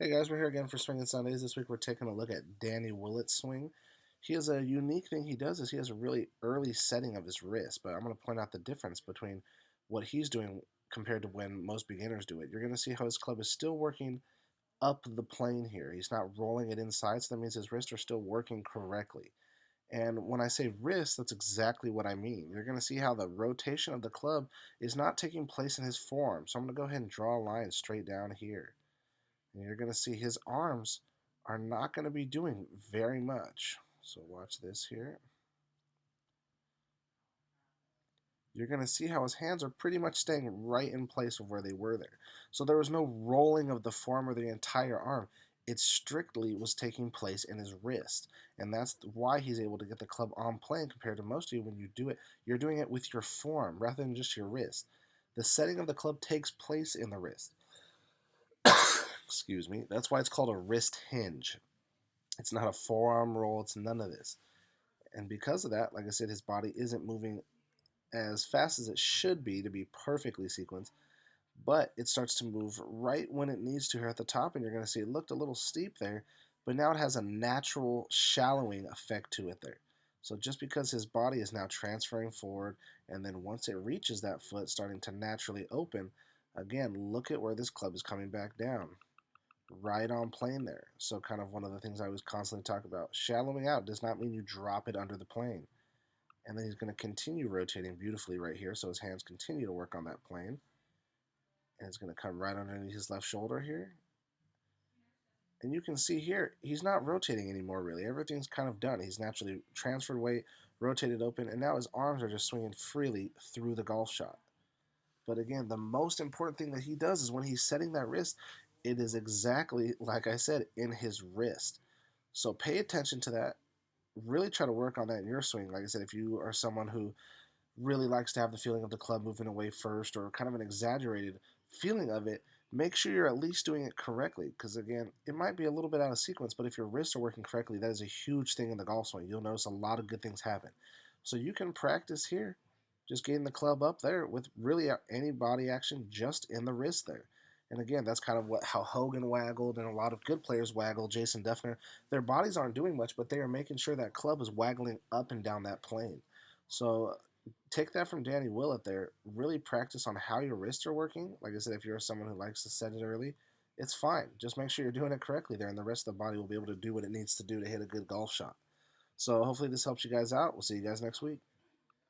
Hey guys, we're here again for Swinging Sundays. This week we're taking a look at Danny Willet's swing. He has a unique thing he does is he has a really early setting of his wrist, but I'm going to point out the difference between what he's doing compared to when most beginners do it. You're going to see how his club is still working up the plane here. He's not rolling it inside, so that means his wrists are still working correctly. And when I say wrist, that's exactly what I mean. You're going to see how the rotation of the club is not taking place in his forearm. So I'm going to go ahead and draw a line straight down here. And you're going to see his arms are not going to be doing very much. So watch this here. You're going to see how his hands are pretty much staying right in place of where they were there. So there was no rolling of the forearm or the entire arm. It strictly was taking place in his wrist. And that's why he's able to get the club on plane compared to most of you when you do it. You're doing it with your forearm rather than just your wrist. The setting of the club takes place in the wrist. Excuse me. That's why it's called a wrist hinge. It's not a forearm roll. It's none of this. And because of that, like I said, his body isn't moving as fast as it should be to be perfectly sequenced, but it starts to move right when it needs to here at the top, and you're going to see it looked a little steep there, but now it has a natural shallowing effect to it there. So just because his body is now transferring forward, and then once it reaches that foot, starting to naturally open, again, look at where this club is coming back down. Right on plane there. So kind of one of the things I was constantly talk about. Shallowing out does not mean you drop it under the plane. And then he's going to continue rotating beautifully right here. So his hands continue to work on that plane. And it's going to come right underneath his left shoulder here. And you can see here, he's not rotating anymore really. Everything's kind of done. He's naturally transferred weight, rotated open, and now his arms are just swinging freely through the golf shot. But again, the most important thing that he does is when he's setting that wrist, it is exactly like I said, in his wrist. So pay attention to that. Really try to work on that in your swing. Like I said, if you are someone who really likes to have the feeling of the club moving away first or kind of an exaggerated feeling of it, make sure you're at least doing it correctly. Because again, it might be a little bit out of sequence, but if your wrists are working correctly, that is a huge thing in the golf swing. You'll notice a lot of good things happen. So you can practice here, just getting the club up there with really any body action just in the wrist there. And again, that's kind of how Hogan waggled and a lot of good players waggle. Jason Duffner, their bodies aren't doing much, but they are making sure that club is waggling up and down that plane. So take that from Danny Willett there. Really practice on how your wrists are working. Like I said, if you're someone who likes to set it early, it's fine. Just make sure you're doing it correctly there, and the rest of the body will be able to do what it needs to do to hit a good golf shot. So hopefully this helps you guys out. We'll see you guys next week.